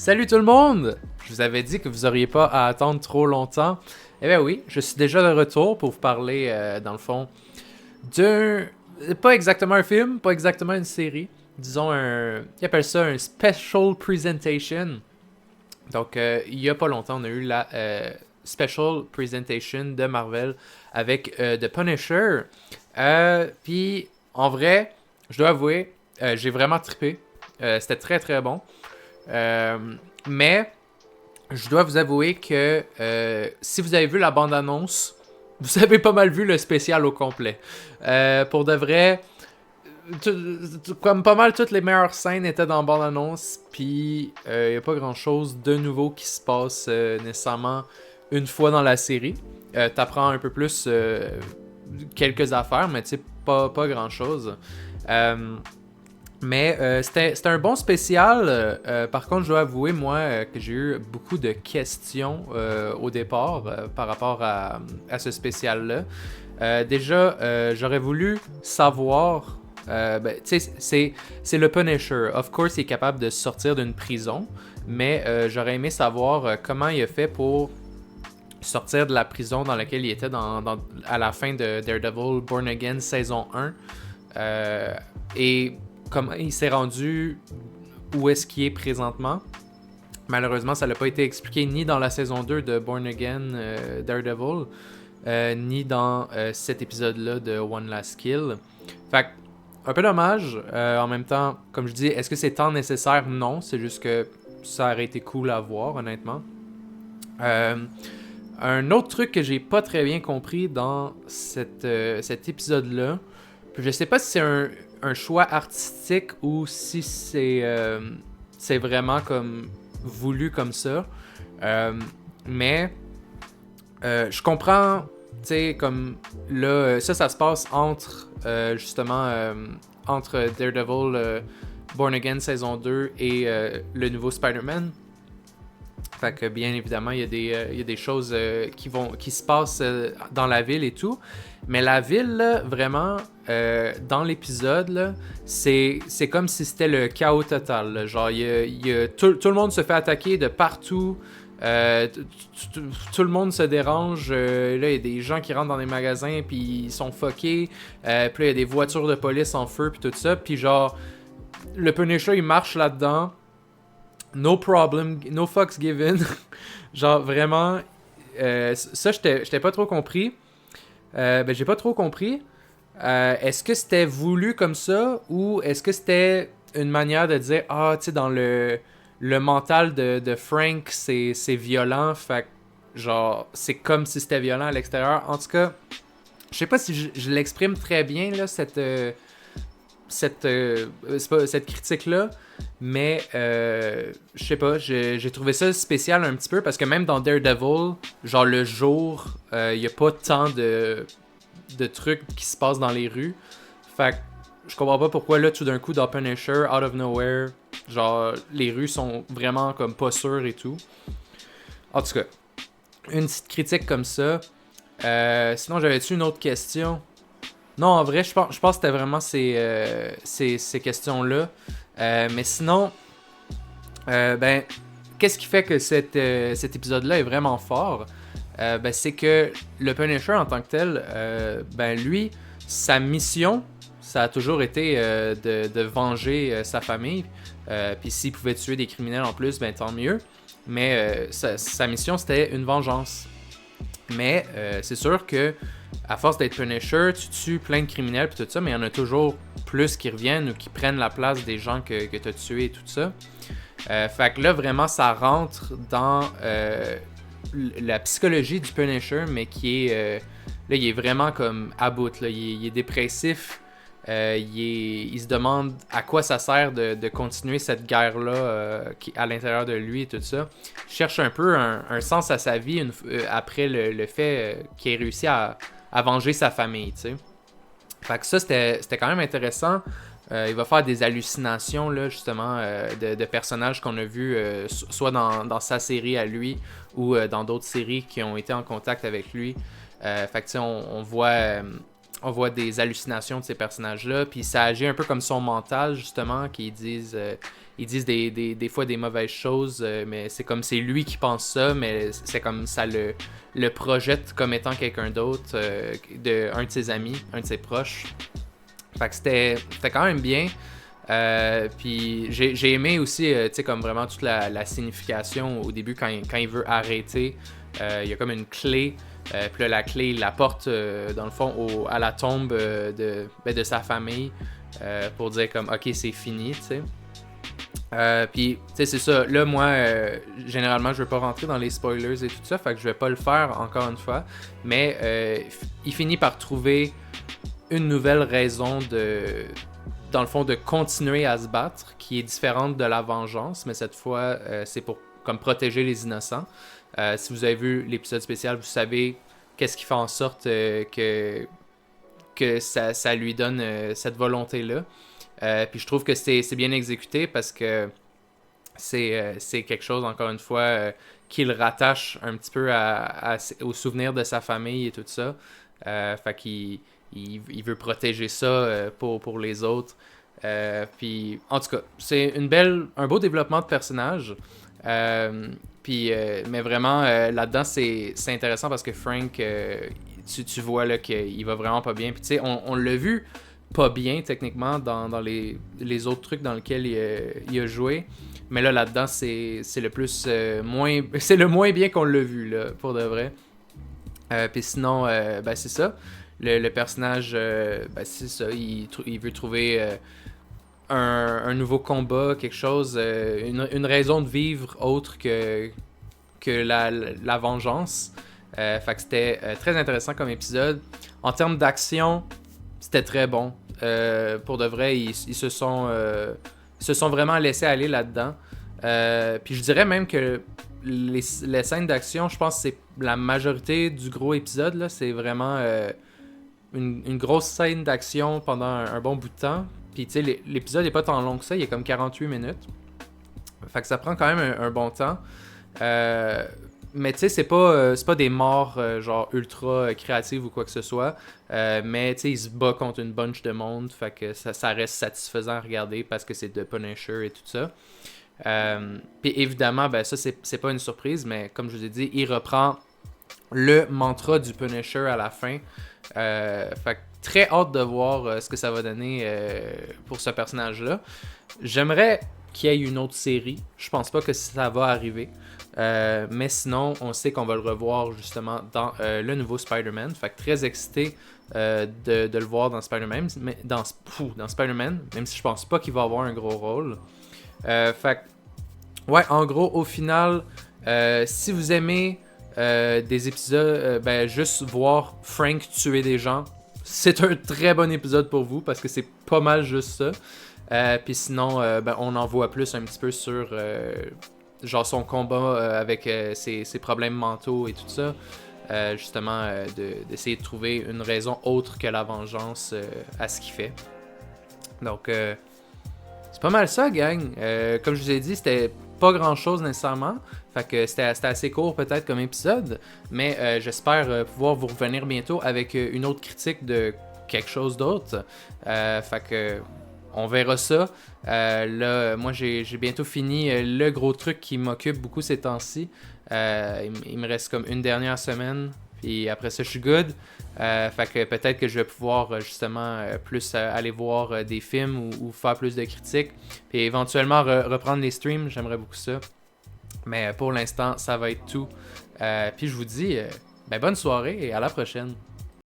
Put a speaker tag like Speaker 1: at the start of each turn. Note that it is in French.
Speaker 1: Salut tout le monde! Je vous avais dit que vous auriez pas à attendre trop longtemps. Eh bien oui, je suis déjà de retour pour vous parler, dans le fond, d'un... Pas exactement un film, pas exactement une série. Disons Ils appellent ça un special presentation. Donc, il y a pas longtemps, on a eu la special presentation de Marvel avec The Punisher. Puis, en vrai, je dois avouer, j'ai vraiment trippé. C'était très très bon. Euh, mais je dois vous avouer que si vous avez vu la bande-annonce, vous avez pas mal vu le spécial au complet. Pour de vrai, comme pas mal toutes les meilleures scènes étaient dans la bande-annonce, puis il n'y a pas grand-chose de nouveau qui se passe nécessairement une fois dans la série. T'apprends un peu plus quelques affaires, mais tu sais, pas grand-chose. Mais c'était un bon spécial. Par contre, je dois avouer, moi, que j'ai eu beaucoup de questions au départ par rapport à ce spécial-là. Déjà, j'aurais voulu savoir... tu sais, c'est le Punisher. Of course, il est capable de sortir d'une prison. Mais j'aurais aimé savoir comment il a fait pour sortir de la prison dans laquelle il était à la fin de Daredevil Born Again saison 1. Et comment il s'est rendu où est-ce qu'il est présentement. Malheureusement, ça n'a pas été expliqué ni dans la saison 2 de Born Again Daredevil, ni dans cet épisode-là de One Last Kill. Fait que, un peu dommage. En même temps, comme je dis, est-ce que c'est tant nécessaire? Non, c'est juste que ça aurait été cool à voir, honnêtement. Un autre truc que j'ai pas très bien compris dans cet épisode-là, puis je sais pas si c'est un choix artistique ou si c'est vraiment comme voulu comme ça. Mais je comprends, tu sais, comme là, ça se passe entre justement entre Daredevil Born Again saison 2 et le nouveau Spider-Man. Fait que bien évidemment, il y a des choses qui se passent dans la ville et tout. Mais la ville, là, vraiment, dans l'épisode, là, c'est comme si c'était le chaos total. Là. Genre, tout le monde se fait attaquer de partout. Tout le monde se dérange. Là, il y a des gens qui rentrent dans des magasins puis ils sont fuckés. Puis là, il y a des voitures de police en feu puis tout ça. Puis genre, le Punisher, il marche là-dedans. No problem, no fucks given. Genre, vraiment, ça, j'étais pas trop compris. J'ai pas trop compris. Est-ce que c'était voulu comme ça ou est-ce que c'était une manière de dire tu sais, dans le mental de Frank, c'est violent, fait que, genre, c'est comme si c'était violent à l'extérieur. En tout cas, je sais pas si je l'exprime très bien, là, cette critique-là, mais je sais pas, j'ai trouvé ça spécial un petit peu parce que même dans Daredevil, genre le jour, il y a pas tant de trucs qui se passent dans les rues. Fait que je comprends pas pourquoi là tout d'un coup dans Punisher, out of nowhere, genre les rues sont vraiment comme pas sûres et tout. En tout cas, une petite critique comme ça. Sinon j'avais-tu une autre question? Non, en vrai, je pense que c'était vraiment ces questions-là. Mais sinon, qu'est-ce qui fait que cet épisode-là est vraiment fort? C'est que le Punisher en tant que tel, lui, sa mission, ça a toujours été de venger sa famille. Puis s'il pouvait tuer des criminels en plus, ben tant mieux. Mais sa mission, c'était une vengeance. Mais c'est sûr que à force d'être Punisher, tu tues plein de criminels et tout ça, mais il y en a toujours plus qui reviennent ou qui prennent la place des gens que tu as tués et tout ça. Fait que là, vraiment, ça rentre dans la psychologie du Punisher, mais qui est... là, il est vraiment comme à bout. Là. Il est dépressif. Il se demande à quoi ça sert de continuer cette guerre-là à l'intérieur de lui et tout ça. Il cherche un peu un sens à sa vie après le fait qu'il ait réussi à venger sa famille, tu sais. Fait que ça, c'était quand même intéressant. Il va faire des hallucinations, là, justement, de personnages qu'on a vus, soit dans sa série à lui, ou dans d'autres séries qui ont été en contact avec lui. Fait que, tu sais, on voit on voit des hallucinations de ces personnages-là, puis ça agit un peu comme son mental, justement, qu'ils disent, ils disent des fois des mauvaises choses, mais c'est comme c'est lui qui pense ça, mais c'est comme ça le projette comme étant quelqu'un d'autre, un de ses amis, un de ses proches. Fait que c'était quand même bien. Puis j'ai aimé aussi, tu sais, comme vraiment toute la signification au début quand il veut arrêter. Il y a comme une clé. Puis là, la clé, il la porte, dans le fond, à la tombe de sa famille pour dire comme, OK, c'est fini, tu sais. Puis, tu sais, c'est ça. Là, moi, généralement, je veux pas rentrer dans les spoilers et tout ça, fait que je vais pas le faire encore une fois. Mais il finit par trouver une nouvelle raison dans le fond, de continuer à se battre, qui est différente de la vengeance, mais cette fois, c'est pour comme protéger les innocents. Si vous avez vu l'épisode spécial, vous savez qu'est-ce qui fait en sorte que ça lui donne cette volonté-là. Puis je trouve que c'est bien exécuté parce que c'est quelque chose, encore une fois, qui le rattache un petit peu aux souvenirs de sa famille et tout ça. Fait qu'il il veut protéger ça pour les autres. Puis, en tout cas, c'est un beau développement de personnage. Mais vraiment, là-dedans, c'est intéressant parce que Frank, tu vois là, qu'il va vraiment pas bien. Puis, tu sais, on l'a vu pas bien, techniquement, dans les autres trucs dans lesquels il a joué. Mais là-dedans, c'est le plus moins... C'est le moins bien qu'on l'a vu, là, pour de vrai. Puis sinon, ben c'est ça. Le personnage, ben c'est ça. Il veut trouver un nouveau combat, quelque chose, une raison de vivre autre que la vengeance. Fait que c'était très intéressant comme épisode. En termes d'action, c'était très bon. Pour de vrai, ils se sont vraiment laissés aller là-dedans. Puis je dirais même que les scènes d'action, je pense que c'est la majorité du gros épisode. Là, c'est vraiment une grosse scène d'action pendant un bon bout de temps. Puis tu sais, l'épisode n'est pas tant long que ça, il est comme 48 minutes. Fait que ça prend quand même un bon temps. Mais tu sais, c'est pas des morts genre ultra créatives ou quoi que ce soit. Mais tu sais, il se bat contre une bunch de monde. Fait que ça reste satisfaisant à regarder parce que c'est de Punisher et tout ça. Puis évidemment, ben ça c'est pas une surprise, mais comme je vous ai dit, il reprend le mantra du Punisher à la fin. Fait que très hâte de voir ce que ça va donner pour ce personnage-là. J'aimerais qu'il y ait une autre série. Je pense pas que ça va arriver. Mais sinon, on sait qu'on va le revoir justement dans le nouveau Spider-Man. Fait que très excité de le voir dans Spider-Man. Dans Spider-Man, même si je pense pas qu'il va avoir un gros rôle. Fait que, ouais, en gros, au final, si vous aimez des épisodes, ben juste voir Frank tuer des gens, c'est un très bon épisode pour vous parce que c'est pas mal juste ça. Puis sinon, ben, on en voit plus un petit peu sur genre son combat avec ses problèmes mentaux et tout ça. Justement, d'essayer de trouver une raison autre que la vengeance à ce qu'il fait. Donc, c'est pas mal ça, gang. Comme je vous ai dit, c'était pas grand chose nécessairement. Fait que c'était assez court peut-être comme épisode. Mais j'espère pouvoir vous revenir bientôt avec une autre critique de quelque chose d'autre. Fait que on verra ça. Là, moi j'ai bientôt fini le gros truc qui m'occupe beaucoup ces temps-ci. Il me reste comme une dernière semaine. Puis après ça, je suis good. Fait que peut-être que je vais pouvoir justement plus aller voir des films ou faire plus de critiques. Puis éventuellement reprendre les streams, j'aimerais beaucoup ça. Mais pour l'instant, ça va être tout. Puis je vous dis ben bonne soirée et à la prochaine.